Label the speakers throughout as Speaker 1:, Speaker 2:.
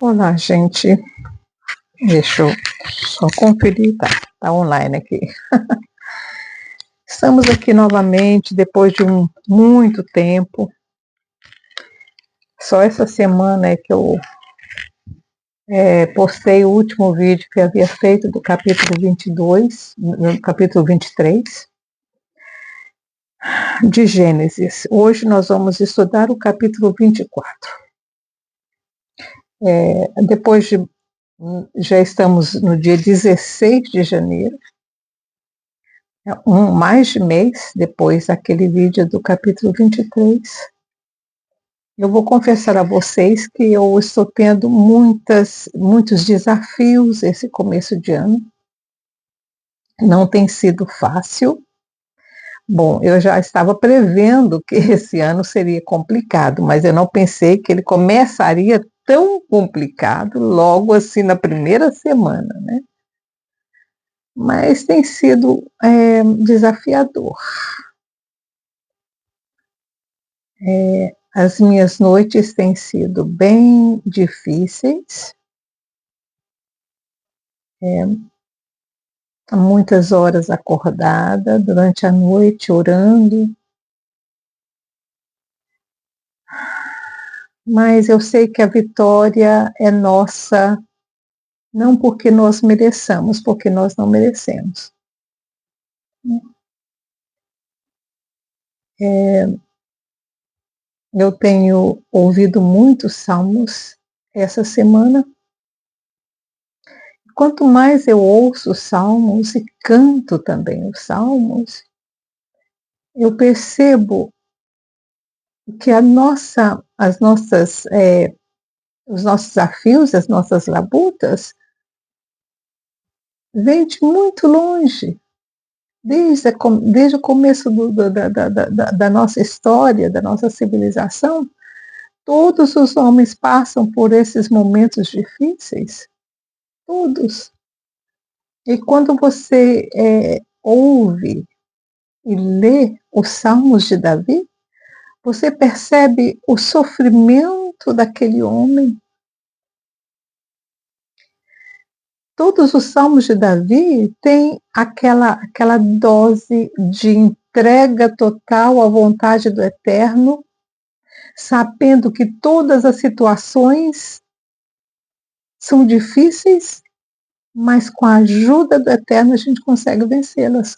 Speaker 1: Olá, gente. Deixa eu só conferir, tá online aqui. Estamos aqui novamente depois de muito tempo. Só essa semana é que eu postei o último vídeo que eu havia feito do capítulo 22, no capítulo 23 de Gênesis. Hoje nós vamos estudar o capítulo 24. Já estamos no dia 16 de janeiro. Mais de mês depois daquele vídeo do capítulo 23, eu vou confessar a vocês que eu estou tendo muitos desafios esse começo de ano. Não tem sido fácil. Bom, eu já estava prevendo que esse ano seria complicado, mas eu não pensei que ele começaria tão complicado logo assim na primeira semana, né? Mas tem sido desafiador. As minhas noites têm sido bem difíceis, muitas horas acordada, durante a noite orando, mas eu sei que a vitória é nossa, não porque nós mereçamos, porque nós não merecemos. Eu tenho ouvido muitos salmos essa semana. Quanto mais eu ouço salmos e canto também os salmos, eu percebo que os nossos desafios, as nossas labutas, vêm de muito longe, desde o começo da nossa história, da nossa civilização. Todos os homens passam por esses momentos difíceis, todos. E quando você ouve e lê os Salmos de Davi, você percebe o sofrimento daquele homem. Todos os salmos de Davi têm aquela dose de entrega total à vontade do Eterno, sabendo que todas as situações são difíceis, mas com a ajuda do Eterno a gente consegue vencê-las.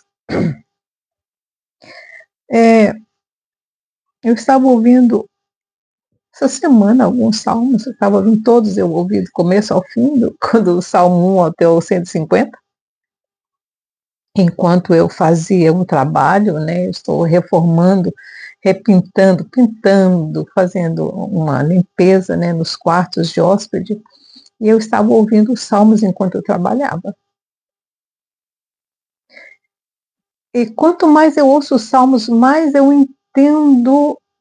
Speaker 1: Eu estava ouvindo essa semana alguns salmos, eu estava ouvindo todos, eu ouvi do começo ao fim, do Salmo 1 até o 150. Enquanto eu fazia um trabalho, né, eu estou reformando, repintando, pintando, fazendo uma limpeza, né, nos quartos de hóspede, e eu estava ouvindo os salmos enquanto eu trabalhava. E quanto mais eu ouço os salmos, mais eu entendo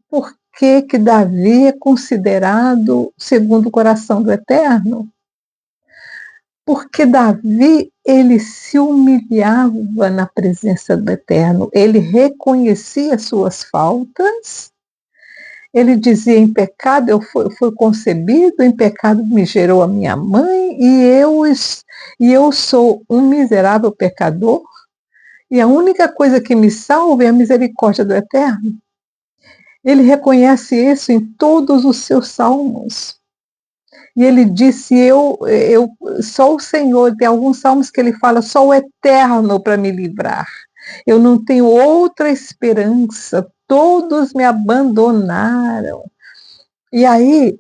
Speaker 1: por que Davi é considerado segundo o coração do Eterno. Porque Davi, ele se humilhava na presença do Eterno, ele reconhecia suas faltas, ele dizia: em pecado eu fui concebido, em pecado me gerou a minha mãe, e eu sou um miserável pecador, e a única coisa que me salva é a misericórdia do Eterno. Ele reconhece isso em todos os seus salmos. E ele disse: só o Senhor. Tem alguns salmos que ele fala: só o Eterno para me livrar. Eu não tenho outra esperança. Todos me abandonaram. E aí,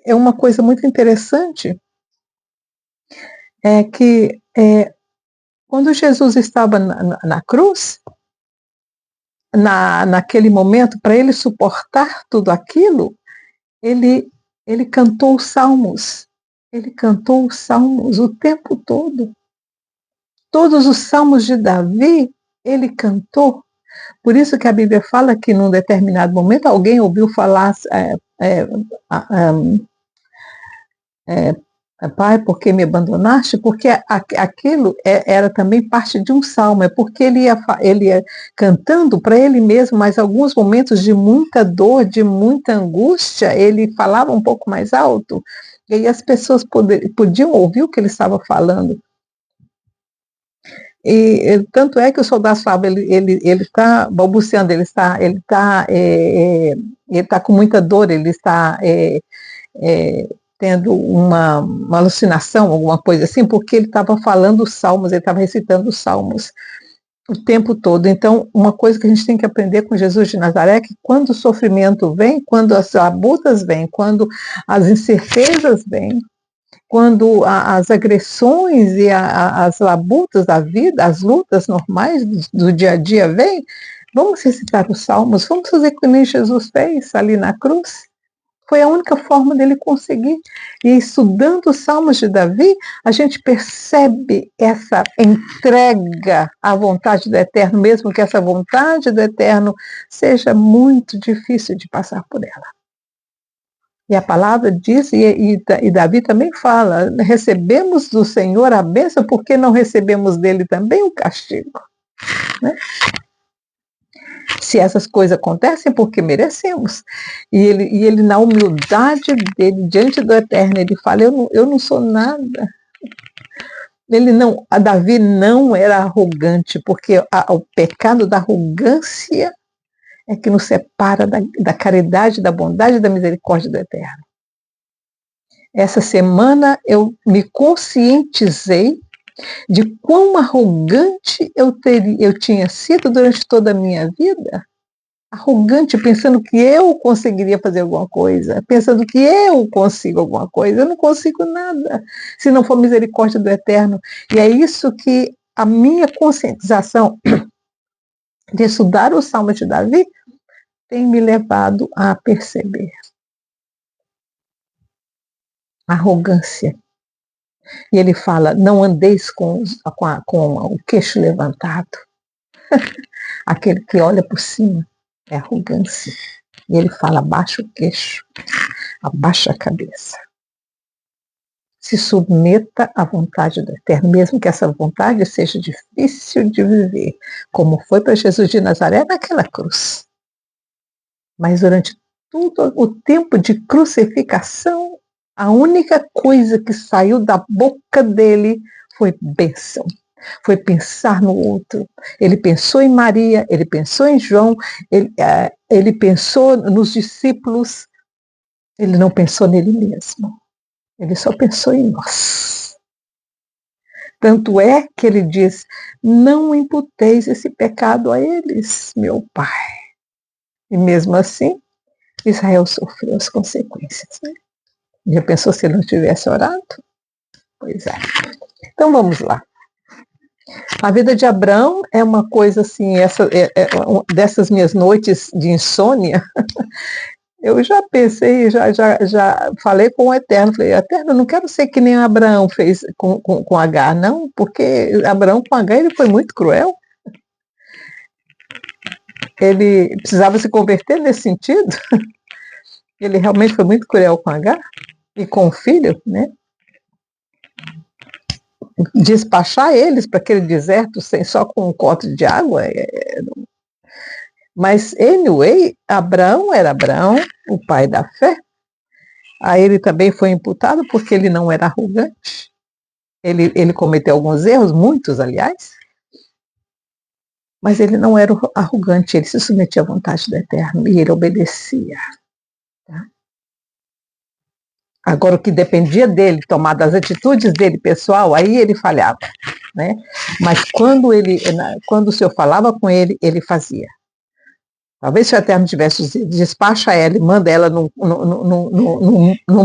Speaker 1: é uma coisa muito interessante, que quando Jesus estava na cruz, naquele momento, para ele suportar tudo aquilo, ele cantou os salmos. Ele cantou os salmos o tempo todo. Todos os salmos de Davi, ele cantou. Por isso que a Bíblia fala que num determinado momento alguém ouviu falar Pai, por que me abandonaste? Porque aquilo era também parte de um salmo, é porque ele ia cantando para ele mesmo, mas alguns momentos de muita dor, de muita angústia, ele falava um pouco mais alto, e aí as pessoas podiam ouvir o que ele estava falando. E tanto é que o soldado falava, ele está balbuciando, ele está com muita dor, ele está tendo uma alucinação, alguma coisa assim, porque ele estava falando os salmos, ele estava recitando os salmos o tempo todo. Então, uma coisa que a gente tem que aprender com Jesus de Nazaré é que quando o sofrimento vem, quando as labutas vêm, quando as incertezas vêm, quando as agressões e as labutas da vida, as lutas normais do dia a dia vêm, vamos recitar os salmos, vamos fazer como Jesus fez ali na cruz. Foi a única forma dele conseguir. E estudando os Salmos de Davi, a gente percebe essa entrega à vontade do Eterno, mesmo que essa vontade do Eterno seja muito difícil de passar por ela. E a palavra diz, e Davi também fala, recebemos do Senhor a bênção, porque não recebemos dele também o castigo? Né? Se essas coisas acontecem, é porque merecemos. E ele, na humildade dele, diante do Eterno, ele fala, eu não sou nada. A Davi não era arrogante, porque o pecado da arrogância é que nos separa da caridade, da bondade e da misericórdia do Eterno. Essa semana eu me conscientizei de quão arrogante eu tinha sido durante toda a minha vida. Arrogante, pensando que eu conseguiria fazer alguma coisa, pensando que eu consigo alguma coisa. Eu não consigo nada, se não for misericórdia do Eterno. E é isso que a minha conscientização de estudar o Salmo de Davi tem me levado a perceber. Arrogância. E ele fala, não andeis com o queixo levantado. Aquele que olha por cima é arrogância. E ele fala, abaixa o queixo, abaixa a cabeça. Se submeta à vontade do Eterno, mesmo que essa vontade seja difícil de viver, como foi para Jesus de Nazaré naquela cruz. Mas durante todo o tempo de crucificação, a única coisa que saiu da boca dele foi bênção. Foi pensar no outro. Ele pensou em Maria, ele pensou em João, ele pensou nos discípulos, ele não pensou nele mesmo. Ele só pensou em nós. Tanto é que ele diz, não imputeis esse pecado a eles, meu Pai. E mesmo assim, Israel sofreu as consequências. Né? Já pensou se ele não tivesse orado? Pois é. Então vamos lá. A vida de Abraão é uma coisa assim, dessas minhas noites de insônia, eu já pensei, já falei com o Eterno, falei, Eterno, eu não quero ser que nem Abraão fez com Agar, não, porque Abraão com Agar ele foi muito cruel. Ele precisava se converter nesse sentido. Ele realmente foi muito cruel com Agar e com o filho, né? Despachar eles para aquele deserto só com um copo de água. Mas, anyway, Abraão era Abraão, o pai da fé. A ele também foi imputado porque ele não era arrogante. Ele cometeu alguns erros, muitos, aliás, mas ele não era arrogante, ele se submetia à vontade do Eterno e ele obedecia. Tá? Agora, o que dependia dele, tomar das atitudes dele pessoal, aí ele falhava. Né? Mas quando o Senhor falava com ele, ele fazia. Talvez se o Eterno tivesse dito, despacha ela e manda ela num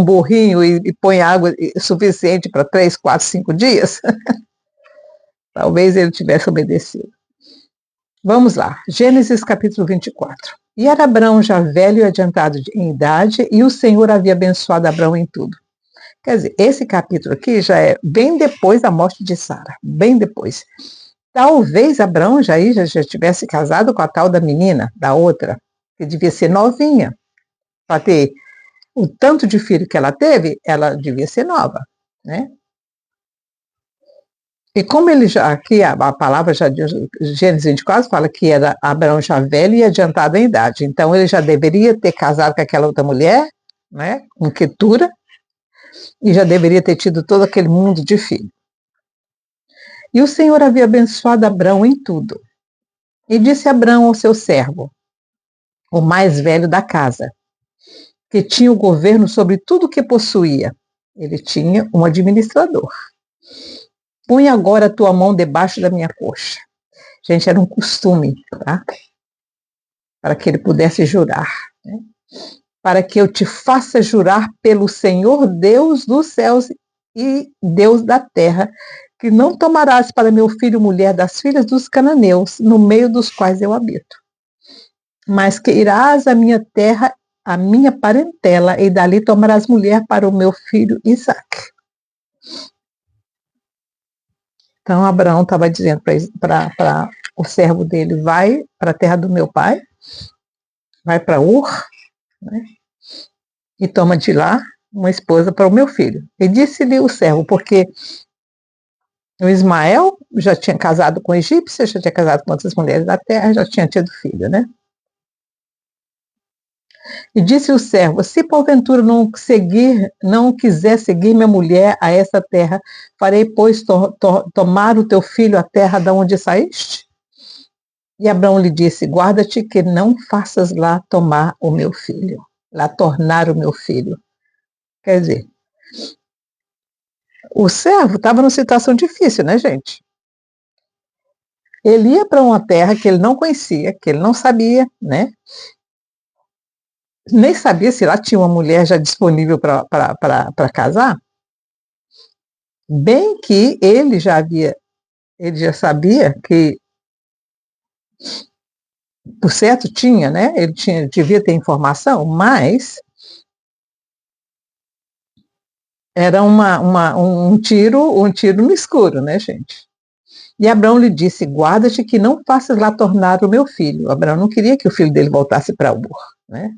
Speaker 1: burrinho e põe água suficiente para 3, 4, 5 dias, talvez ele tivesse obedecido. Vamos lá, Gênesis capítulo 24. E era Abraão já velho e adiantado em idade, e o Senhor havia abençoado Abraão em tudo. Quer dizer, esse capítulo aqui já é bem depois da morte de Sara, bem depois. Talvez Abraão já tivesse casado com a tal da menina, da outra, que devia ser novinha. Para ter o tanto de filho que ela teve, ela devia ser nova. né? E como ele já, aqui a palavra já de Gênesis 24 fala que era Abraão já velho e adiantado em idade, então ele já deveria ter casado com aquela outra mulher, né, com Quetura, e já deveria ter tido todo aquele mundo de filho. E o Senhor havia abençoado Abraão em tudo. E disse Abraão ao seu servo, o mais velho da casa, que tinha o governo sobre tudo o que possuía. Ele tinha um administrador. Põe agora a tua mão debaixo da minha coxa. Gente, era um costume, tá? Para que ele pudesse jurar, né? Para que eu te faça jurar pelo Senhor Deus dos céus e Deus da terra, que não tomarás para meu filho mulher das filhas dos cananeus, no meio dos quais eu habito, mas que irás à minha terra, à minha parentela, e dali tomarás mulher para o meu filho Isaque. Então Abraão estava dizendo para o servo dele, vai para a terra do meu pai, vai para Ur, né, e toma de lá uma esposa para o meu filho. E disse-lhe o servo, porque o Ismael já tinha casado com egípcia, já tinha casado com outras mulheres da terra, já tinha tido filho, né? E disse o servo, se porventura não quiser seguir minha mulher a essa terra, farei, pois, tomar o teu filho à terra da onde saíste? E Abraão lhe disse, guarda-te que não faças lá tomar o meu filho, lá tornar o meu filho. Quer dizer, o servo estava numa situação difícil, né, gente? Ele ia para uma terra que ele não conhecia, que ele não sabia, né? Nem sabia se lá tinha uma mulher já disponível para casar. Bem que ele já sabia que, por certo, tinha, né? Devia ter informação, mas era um tiro no escuro, né, gente? E Abraão lhe disse, guarda-te que não faças lá tornar o meu filho. Abraão não queria que o filho dele voltasse para Ur, né?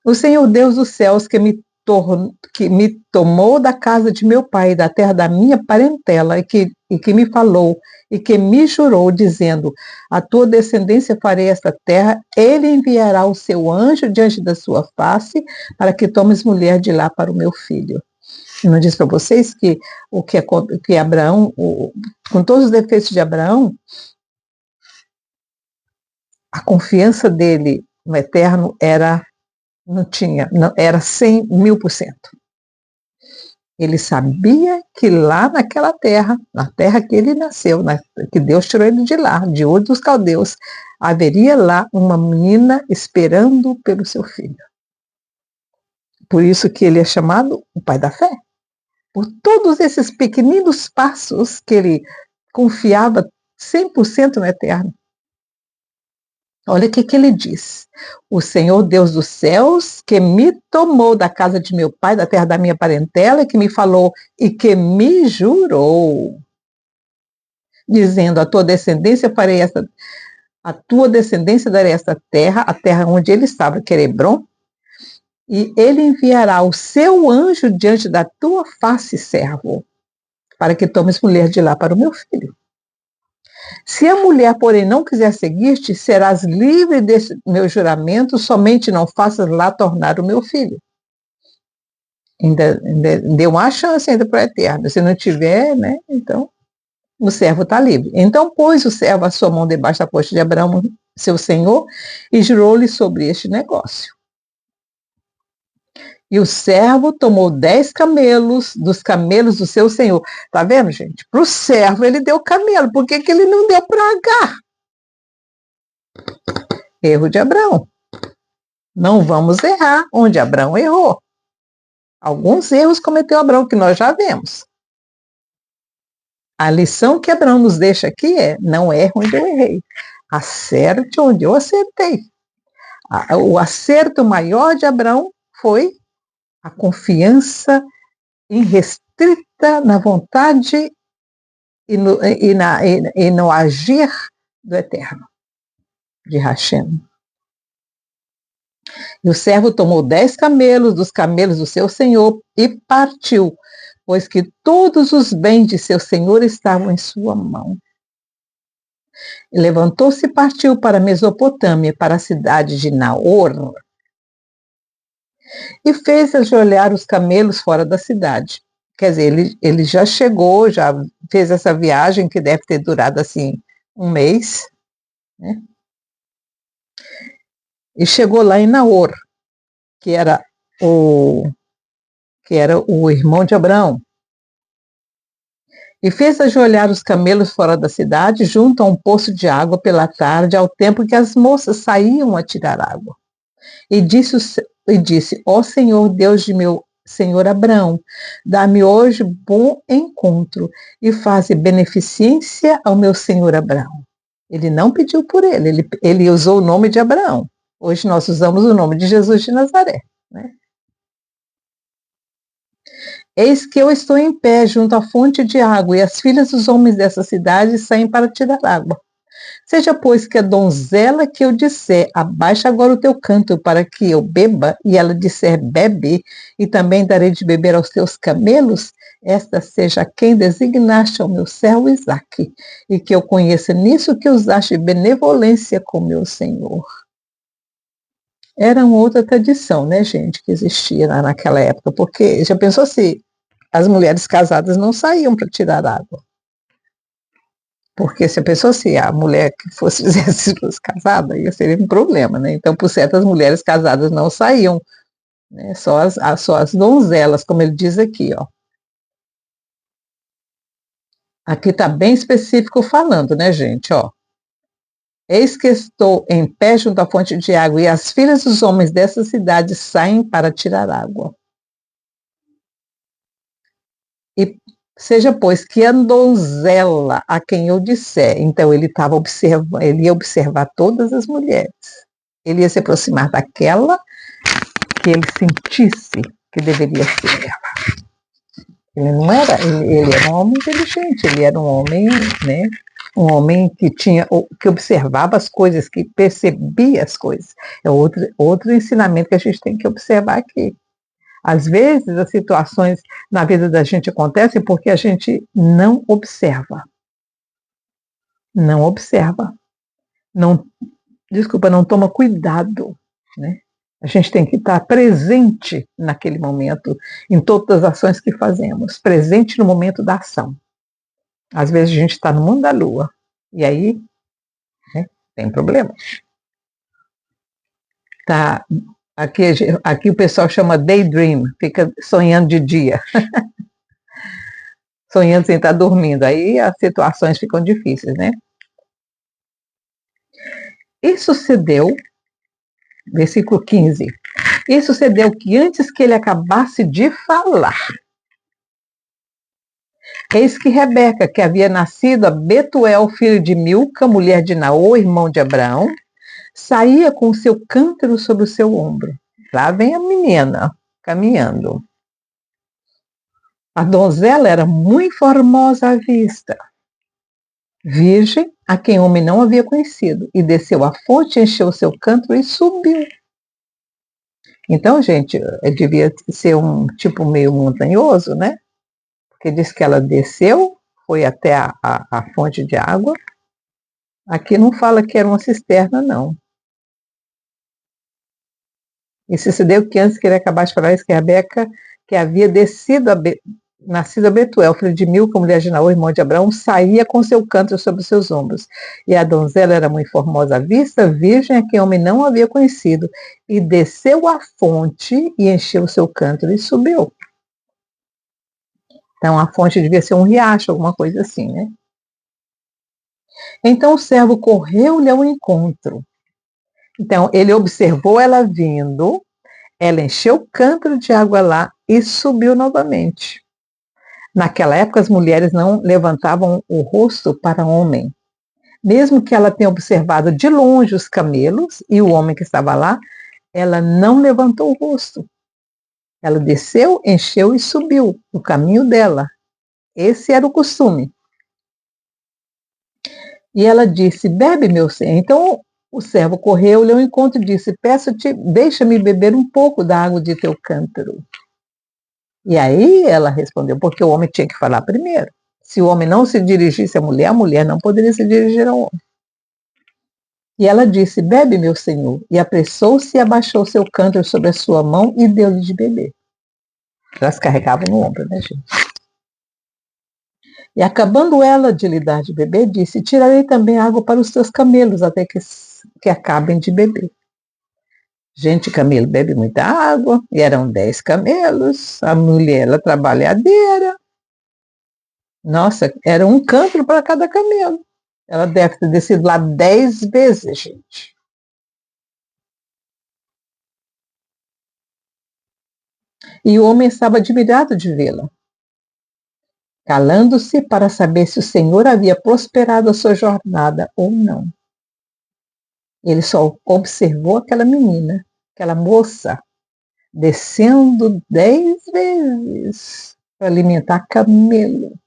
Speaker 1: O Senhor Deus dos céus que me tomou da casa de meu pai, da terra da minha parentela, e que me falou, e que me jurou, dizendo, a tua descendência farei esta terra, ele enviará o seu anjo diante da sua face, para que tomes mulher de lá para o meu filho. Eu não disse para vocês que que Abraão, com todos os defeitos de Abraão, a confiança dele no eterno era 100.000%. Ele sabia que lá naquela terra, na terra que ele nasceu, que Deus tirou ele de lá, de Ur dos Caldeus, haveria lá uma menina esperando pelo seu filho. Por isso que ele é chamado o pai da fé. Por todos esses pequeninos passos que ele confiava 100% no eterno. Olha o que ele diz. O Senhor Deus dos céus, que me tomou da casa de meu pai, da terra da minha parentela, que me falou e que me jurou, dizendo, a tua descendência darei esta terra, a terra onde ele estava, que era Hebrom, e ele enviará o seu anjo diante da tua face, servo, para que tomes mulher de lá para o meu filho. Se a mulher, porém, não quiser seguir-te, serás livre desse meu juramento, somente não faças lá tornar o meu filho. Ainda deu uma chance ainda para o eterno. Se não tiver, né, então o servo está livre. Então pôs o servo a sua mão debaixo da coxa de Abraão, seu senhor, e jurou-lhe sobre este negócio. E o servo tomou 10 camelos dos camelos do seu senhor. Tá vendo, gente? Para o servo ele deu camelo. Por que ele não deu para Agar? Erro de Abraão. Não vamos errar onde Abraão errou. Alguns erros cometeu Abraão, que nós já vemos. A lição que Abraão nos deixa aqui é, não erre onde eu errei. Acerte onde eu acertei. O acerto maior de Abraão foi a confiança irrestrita na vontade e no agir do Eterno, de Hashem. E o servo tomou 10 camelos dos camelos do seu senhor e partiu, pois que todos os bens de seu senhor estavam em sua mão. E levantou-se e partiu para a Mesopotâmia, para a cidade de Naor, e fez ajoelhar os camelos fora da cidade. Quer dizer, ele já chegou, já fez essa viagem que deve ter durado assim um mês, né? E chegou lá em Naor, que era o irmão de Abraão. E fez ajoelhar os camelos fora da cidade, junto a um poço de água pela tarde, ao tempo que as moças saíam a tirar água. E disse: ó Senhor, Deus de meu senhor Abraão, dá-me hoje bom encontro e faze beneficência ao meu senhor Abraão. Ele não pediu por ele usou o nome de Abraão. Hoje nós usamos o nome de Jesus de Nazaré, né? Eis que eu estou em pé junto à fonte de água, e as filhas dos homens dessa cidade saem para tirar água. Seja, pois, que a donzela que eu disser, abaixa agora o teu cântaro para que eu beba, e ela disser, bebe, e também darei de beber aos teus camelos, esta seja quem designaste ao meu servo Isaque, e que eu conheça nisso que usaste benevolência com meu senhor. Era uma outra tradição, né, gente, que existia naquela época, porque já pensou se as mulheres casadas não saíam para tirar água? Porque se a pessoa, se a mulher que fosse fizesse fosse casada, ia ser um problema, né? Então, por certas mulheres casadas não saíam, né? Só as donzelas, como ele diz aqui, ó. Aqui está bem específico falando, né, gente, ó. Eis que estou em pé junto à fonte de água, e as filhas dos homens dessa cidade saem para tirar água. E seja, pois, que a donzela a quem eu disser, então ele estava observando, ele ia observar todas as mulheres. Ele ia se aproximar daquela que ele sentisse que deveria ser ela. Ele não era, ele era um homem inteligente, ele era um homem, né? Um homem que observava as coisas, que percebia as coisas. É outro ensinamento que a gente tem que observar aqui. Às vezes, as situações na vida da gente acontecem porque a gente não observa. Não observa. Não toma cuidado, né? A gente tem que estar presente naquele momento, em todas as ações que fazemos, presente no momento da ação. Às vezes a gente está no mundo da lua, e aí, né, tem problema. Tá, aqui o pessoal chama daydream, fica sonhando de dia. Sonhando sem estar dormindo, aí as situações ficam difíceis, né? E sucedeu, versículo 15, e sucedeu que antes que ele acabasse de falar, eis que Rebeca, que havia nascido a Betuel, filho de Milca, mulher de Naor, irmão de Abraão, saía com o seu cântaro sobre o seu ombro. Lá vem a menina, caminhando. A donzela era muito formosa à vista, virgem, a quem o homem não havia conhecido, e desceu à fonte, encheu o seu cântaro e subiu. Então, gente, devia ser um tipo meio montanhoso, né? Porque diz que ela desceu, foi até a fonte de água. Aqui não fala que era uma cisterna, não. E sucedeu que antes que ele acabasse de falar isso, que Rebeca, que havia nascido a Betuel, filho de Milca, mulher de Naor, irmão de Abraão, saía com seu cântaro sobre os seus ombros. E a donzela era muito formosa à vista, virgem, a quem o homem não havia conhecido. E desceu à fonte e encheu o seu cântaro e subiu. Então a fonte devia ser um riacho, alguma coisa assim, né? Então o servo correu-lhe ao encontro. Então ele observou ela vindo, ela encheu o cântaro de água lá e subiu novamente. Naquela época as mulheres não levantavam o rosto para homem. Mesmo que ela tenha observado de longe os camelos e o homem que estava lá, ela não levantou o rosto. Ela desceu, encheu e subiu no caminho dela. Esse era o costume. E ela disse, bebe, meu senhor. Então o servo correu-lhe ao encontro e disse, peço-te, deixa-me beber um pouco da água de teu cântaro. E aí ela respondeu, porque o homem tinha que falar primeiro. Se o homem não se dirigisse à mulher, a mulher não poderia se dirigir ao homem. E ela disse, bebe, meu senhor. E apressou-se e abaixou seu cântaro sobre a sua mão e deu-lhe de beber. Elas carregavam no ombro, né, gente? E acabando ela de lhe dar de beber, disse, tirarei também água para os teus camelos, até que acabem de beber. Gente, camelo bebe muita água, e eram 10 camelos, a mulher, ela trabalhadeira. Nossa, era um cântaro para cada camelo. Ela deve ter descido lá 10 vezes, gente. E o homem estava admirado de vê-la, calando-se para saber se o Senhor havia prosperado a sua jornada ou não. Ele só observou aquela menina, aquela moça, descendo 10 vezes para alimentar camelo.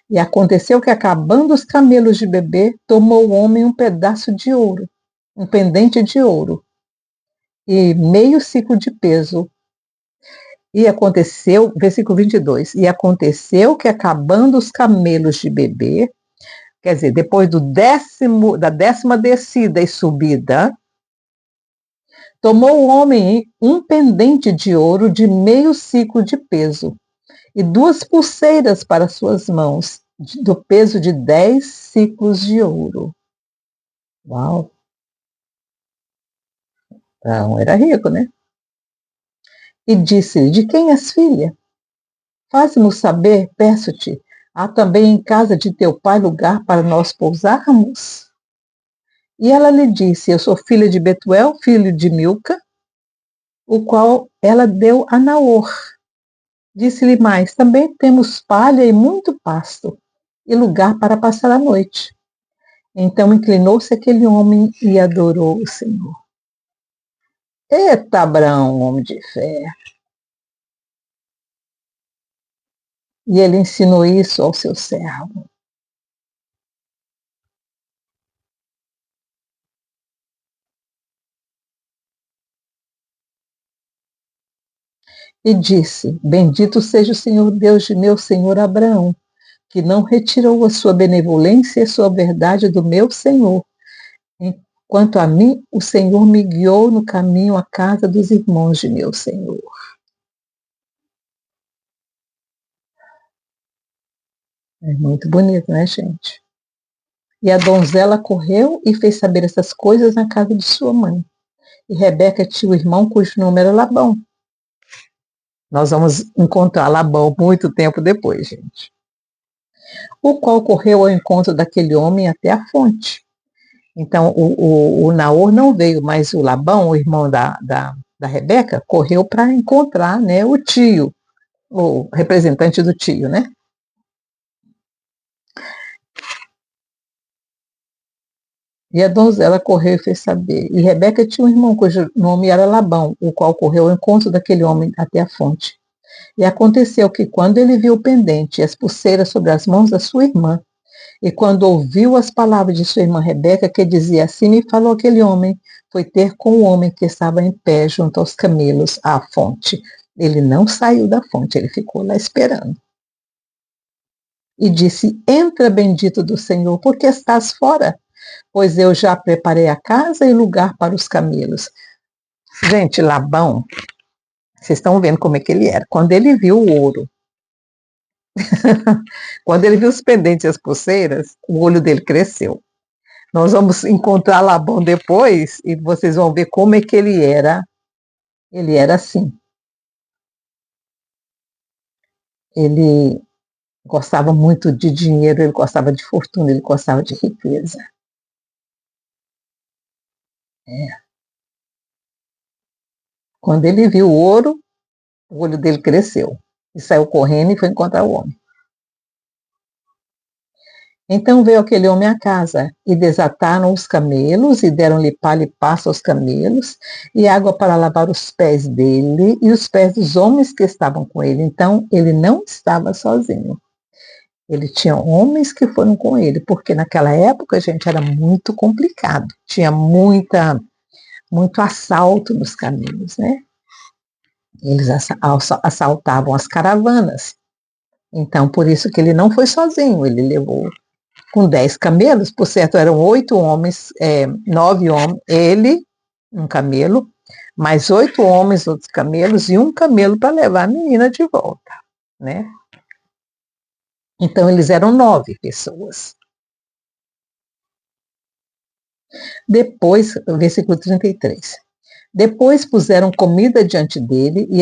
Speaker 1: E aconteceu que, acabando os camelos de beber, tomou o homem um pedaço de ouro, um pendente de ouro, e meio ciclo de peso. E aconteceu, versículo 22, e aconteceu que, acabando os camelos de beber, quer dizer, depois da 10ª descida e subida, tomou o homem um pendente de ouro de meio ciclo de peso, e 2 pulseiras para suas mãos, do peso de 10 ciclos de ouro. Uau! Então, era rico, né? E disse-lhe, de quem és filha? Faz-nos saber, peço-te, há também em casa de teu pai lugar para nós pousarmos? E ela lhe disse, eu sou filha de Betuel, filho de Milca, o qual ela deu a Naor. Disse-lhe mais, também temos palha e muito pasto, e lugar para passar a noite. Então inclinou-se aquele homem e adorou o Senhor. Eita, Abraão, homem de fé! E ele ensinou isso ao seu servo. E disse, bendito seja o Senhor Deus de meu senhor Abraão, que não retirou a sua benevolência e a sua verdade do meu senhor. Quanto a mim, o Senhor me guiou no caminho à casa dos irmãos de meu senhor. É muito bonito, né, gente? E a donzela correu e fez saber essas coisas na casa de sua mãe. E Rebeca tinha o irmão cujo nome era Labão. Nós vamos encontrar Labão muito tempo depois, gente. O qual correu ao encontro daquele homem até a fonte. Então, o Naor não veio, mas o Labão, o irmão da Rebeca, correu para encontrar, né, o tio, o representante do tio, né? E a donzela correu e fez saber. E Rebeca tinha um irmão cujo nome era Labão, o qual correu ao encontro daquele homem até a fonte. E aconteceu que, quando ele viu o pendente e as pulseiras sobre as mãos da sua irmã, e quando ouviu as palavras de sua irmã Rebeca, que dizia assim, me falou aquele homem, foi ter com o homem que estava em pé junto aos camelos à fonte. Ele não saiu da fonte, ele ficou lá esperando. E disse, entra, bendito do Senhor, porque estás fora? Pois eu já preparei a casa e lugar para os camelos. Gente, Labão, vocês estão vendo como é que ele era. Quando ele viu o ouro, quando ele viu os pendentes e as pulseiras, o olho dele cresceu. Nós vamos encontrar Labão depois e vocês vão ver como é que ele era. Ele era assim. Ele gostava muito de dinheiro, ele gostava de fortuna, ele gostava de riqueza. É. Quando ele viu o ouro, o olho dele cresceu e saiu correndo e foi encontrar o homem. Então veio aquele homem à casa, e desataram os camelos, e deram-lhe palha e pasto aos camelos, e água para lavar os pés dele, e os pés dos homens que estavam com ele. Então ele não estava sozinho. Ele tinha homens que foram com ele, porque naquela época, gente, era muito complicado. Tinha muito assalto nos caminhos, né? Eles assaltavam as caravanas. Então, por isso que ele não foi sozinho, ele levou com 10 camelos, por certo, eram 8 homens, 9 homens, ele, um camelo, mais 8 homens, outros camelos, e um camelo para levar a menina de volta, né? Então, eles eram 9 pessoas. Depois, versículo 33. Depois puseram comida diante dele, e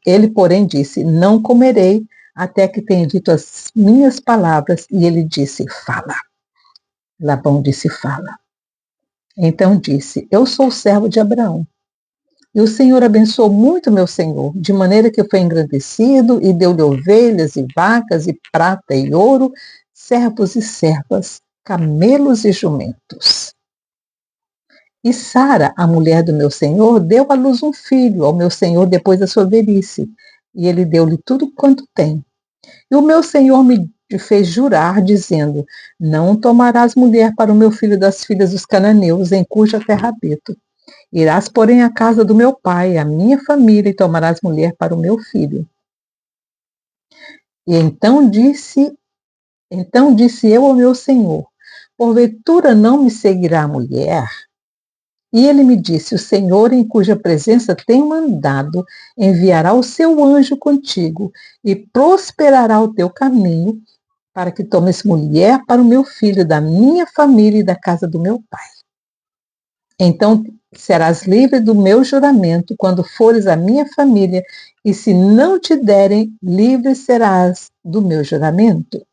Speaker 1: ele, porém, disse: Não comerei até que tenha dito as minhas palavras. E ele disse: Fala. Labão disse: Fala. Então disse: Eu sou servo de Abraão. E o Senhor abençoou muito meu senhor, de maneira que foi engrandecido e deu-lhe ovelhas e vacas e prata e ouro, servos e servas, camelos e jumentos. E Sara, a mulher do meu senhor, deu à luz um filho ao meu senhor depois da sua velhice, e ele deu-lhe tudo quanto tem. E o meu senhor me fez jurar, dizendo: Não tomarás mulher para o meu filho das filhas dos cananeus, em cuja terra habito. Irás, porém, à casa do meu pai, à minha família, e tomarás mulher para o meu filho. E então disse eu ao meu senhor: Porventura não me seguirá a mulher? E ele me disse: O Senhor, em cuja presença tenho andado, enviará o seu anjo contigo e prosperará o teu caminho, para que tomes mulher para o meu filho, da minha família e da casa do meu pai. Então serás livre do meu juramento quando fores à minha família, e se não te derem, livre serás do meu juramento.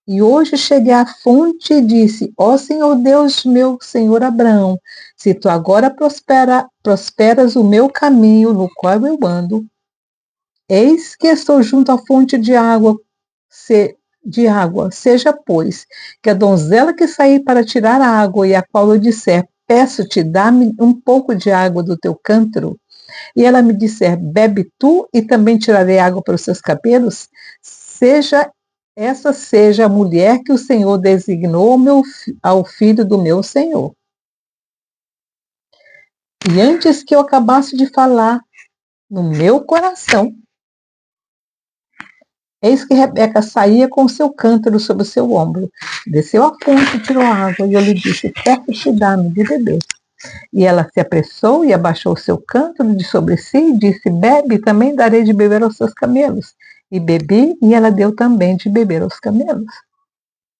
Speaker 1: E hoje cheguei à fonte e disse: Ó Senhor Deus, meu Senhor Abraão, se tu agora prosperas o meu caminho no qual eu ando, eis que estou junto à fonte de água, seja, pois, que a donzela que sair para tirar a água, e a qual eu disser: Peço-te, dá-me um pouco de água do teu cântaro, e ela me disser: Bebe tu, e também tirarei água para os seus cabelos, essa seja a mulher que o Senhor designou ao filho do meu Senhor. E antes que eu acabasse de falar no meu coração, eis que Rebeca saía com o seu cântaro sobre o seu ombro. Desceu à fonte, tirou água, e eu lhe disse: Peço-te, dá-me de beber. E ela se apressou e abaixou o seu cântaro de sobre si e disse: Bebe, também darei de beber aos seus camelos. E bebi, e ela deu também de beber aos camelos.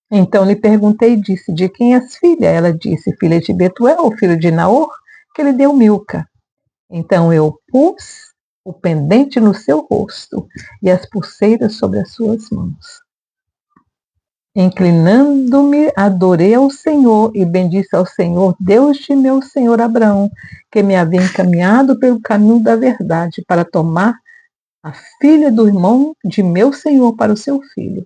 Speaker 1: Então lhe perguntei e disse: De quem és filha? Ela disse: Filha de Betuel, filho de Naor, que lhe deu Milca. Então eu pus o pendente no seu rosto e as pulseiras sobre as suas mãos. Inclinando-me, adorei ao Senhor e bendisse ao Senhor, Deus de meu senhor Abraão, que me havia encaminhado pelo caminho da verdade para tomar a filha do irmão de meu senhor para o seu filho.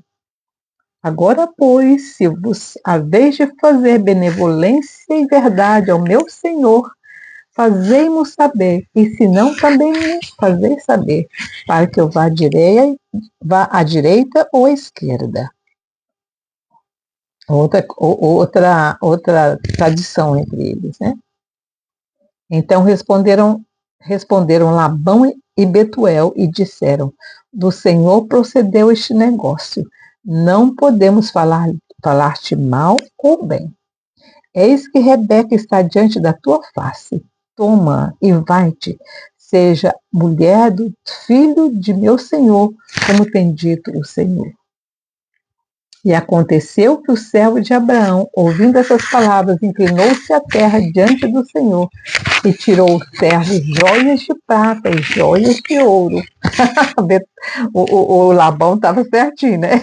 Speaker 1: Agora, pois, se vos haveis de fazer benevolência e verdade ao meu senhor, fazei-mo saber, e se não, também me fazeis saber, para que eu vá à direita ou à esquerda. Outra tradição entre eles, né? Então responderam Labão e Betuel e disseram: Do Senhor procedeu este negócio. Não podemos falar-te mal ou bem. Eis que Rebeca está diante da tua face. Toma e vai-te, seja mulher do filho de meu senhor, como tem dito o Senhor. E aconteceu que o servo de Abraão, ouvindo essas palavras, inclinou-se à terra diante do Senhor e tirou o servo joias de prata e joias de ouro. o Labão estava certinho, né?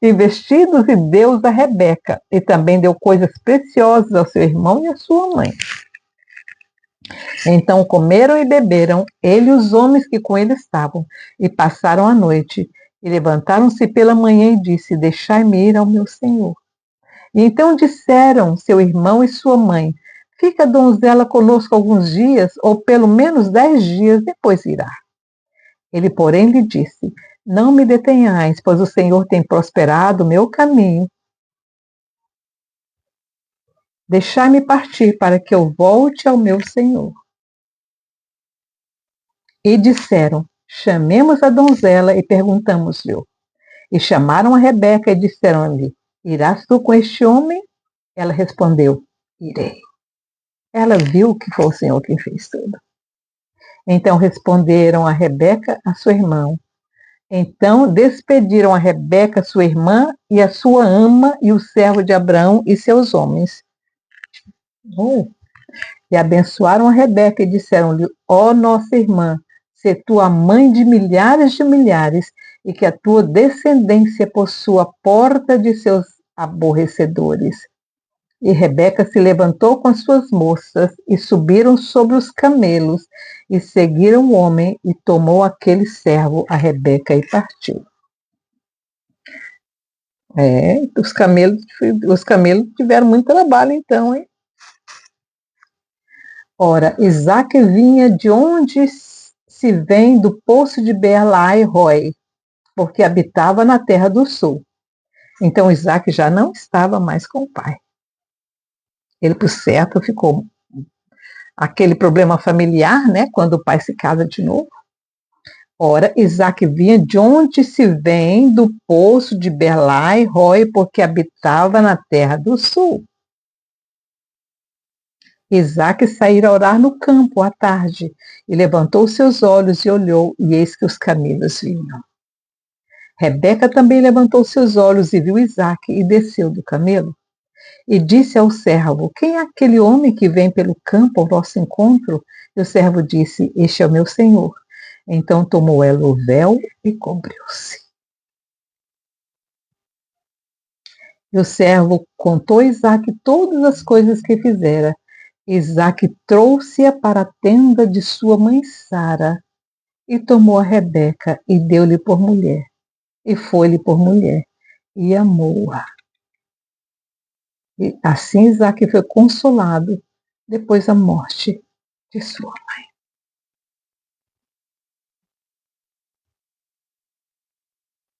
Speaker 1: E vestidos e deu a Rebeca, e também deu coisas preciosas ao seu irmão e à sua mãe. Então comeram e beberam, ele e os homens que com ele estavam, e passaram a noite. E levantaram-se pela manhã e disse: Deixai-me ir ao meu senhor. E então disseram seu irmão e sua mãe: Fica a donzela conosco alguns dias, ou pelo menos 10 dias, depois irá. Ele, porém, lhe disse: Não me detenhais, pois o Senhor tem prosperado o meu caminho. Deixai-me partir para que eu volte ao meu senhor. E disseram: chamemos a donzela e perguntamos-lhe. E chamaram a Rebeca e disseram-lhe: irás tu com este homem? Ela respondeu: irei. Ela viu que foi o Senhor quem fez tudo. Então responderam a Rebeca, a sua irmã. Então despediram a Rebeca, sua irmã, e a sua ama, e o servo de Abraão e seus homens. E abençoaram a Rebeca e disseram-lhe: ó nossa irmã, se tu a mãe de milhares, e que a tua descendência possua a porta de seus aborrecedores. E Rebeca se levantou com as suas moças e subiram sobre os camelos e seguiram o homem e tomou aquele servo a Rebeca e partiu. Os camelos tiveram muito trabalho então, hein? Ora, Isaque vinha de onde se vem do poço de Beer-lahai-roi, porque habitava na terra do sul. Então Isaque já não estava mais com o pai. Ele, por certo, ficou aquele problema familiar, né? Quando o pai se casa de novo. Ora, Isaque vinha de onde se vem do poço de Beer-lahai-roi, porque habitava na terra do sul. Isaque saíra a orar no campo à tarde, e levantou seus olhos e olhou, e eis que os camelos vinham. Rebeca também levantou seus olhos e viu Isaque, e desceu do camelo. E disse ao servo: quem é aquele homem que vem pelo campo ao vosso encontro? E o servo disse: este é o meu senhor. Então tomou ela o véu e cobriu-se. E o servo contou a Isaque todas as coisas que fizera. Isaque trouxe-a para a tenda de sua mãe Sara, e tomou a Rebeca, e deu-lhe por mulher, e foi-lhe por mulher, e amou-a. E assim Isaque foi consolado depois da morte de sua mãe.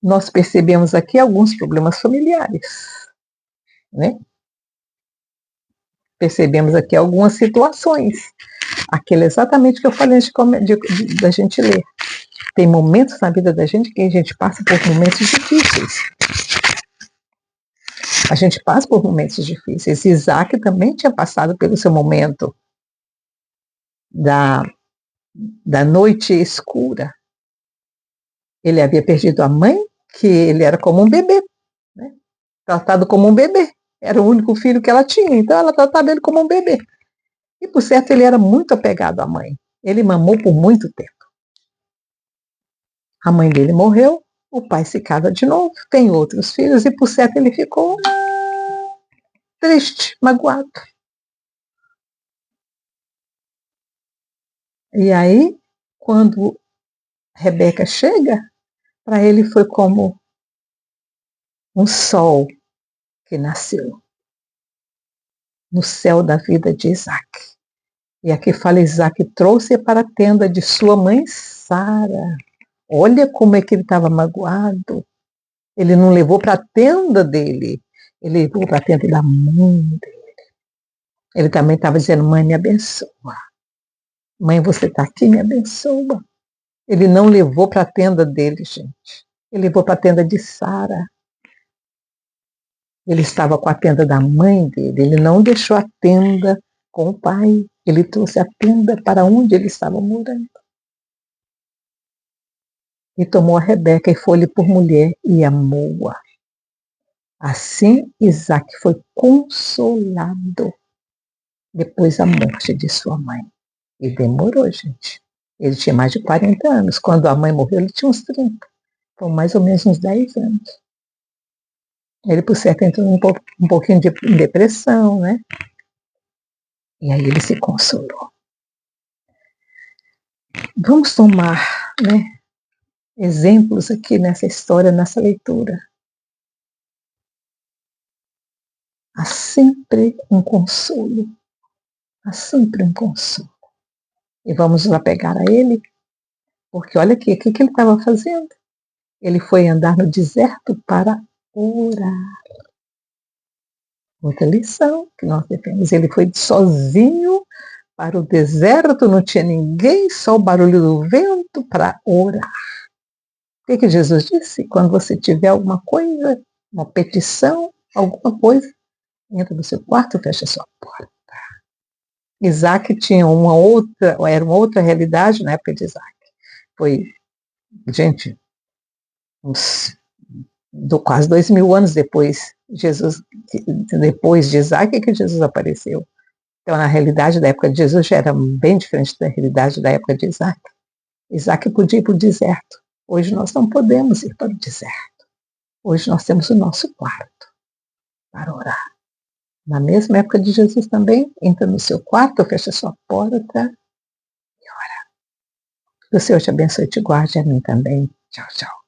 Speaker 1: Nós percebemos aqui alguns problemas familiares, né? Percebemos aqui algumas situações. Aquilo é exatamente que eu falei antes da gente ler. Tem momentos na vida da gente que a gente passa por momentos difíceis. A gente passa por momentos difíceis. Isaque também tinha passado pelo seu momento da noite escura. Ele havia perdido a mãe, que ele era como um bebê, né? Tratado como um bebê. Era o único filho que ela tinha, então ela tratava ele como um bebê. E, por certo, ele era muito apegado à mãe. Ele mamou por muito tempo. A mãe dele morreu, o pai se casa de novo, tem outros filhos, e, por certo, ele ficou triste, magoado. E aí, quando Rebeca chega, para ele foi como um sol que nasceu no céu da vida de Isaque. E aqui fala: Isaque trouxe para a tenda de sua mãe Sara. Olha como é que ele estava magoado. Ele não levou para a tenda dele, ele levou para a tenda da mãe dele. Ele também estava dizendo: mãe, me abençoa. Mãe, você está aqui, me abençoa. Ele não levou para a tenda dele, gente. Ele levou para a tenda de Sara. Ele estava com a tenda da mãe dele. Ele não deixou a tenda com o pai. Ele trouxe a tenda para onde ele estava morando. E tomou a Rebeca e foi-lhe por mulher e amou-a. Assim, Isaque foi consolado depois da morte de sua mãe. E demorou, gente. Ele tinha mais de 40 anos. Quando a mãe morreu, ele tinha uns 30. Foi mais ou menos uns 10 anos. Ele, por certo, entrou um pouquinho de depressão, né? E aí ele se consolou. Vamos tomar, né, exemplos aqui nessa história, nessa leitura. Há sempre um consolo. Há sempre um consolo. E vamos nos apegar a ele, porque olha aqui, o que ele estava fazendo? Ele foi andar no deserto para orar. Outra lição que nós devemos. Ele foi sozinho para o deserto, não tinha ninguém, só o barulho do vento para orar. O que Jesus disse? Quando você tiver alguma coisa, uma petição, alguma coisa, entra no seu quarto, fecha a sua porta. Isaac tinha era uma outra realidade na época de Isaac. Foi, gente, quase 2000 anos depois de Isaac, que Jesus apareceu. Então, na realidade da época de Jesus já era bem diferente da realidade da época de Isaac. Isaac podia ir para o deserto. Hoje nós não podemos ir para o deserto. Hoje nós temos o nosso quarto para orar. Na mesma época de Jesus também, entra no seu quarto, fecha sua porta e ora. Que o Senhor te abençoe e te guarde, a mim também. Tchau, tchau.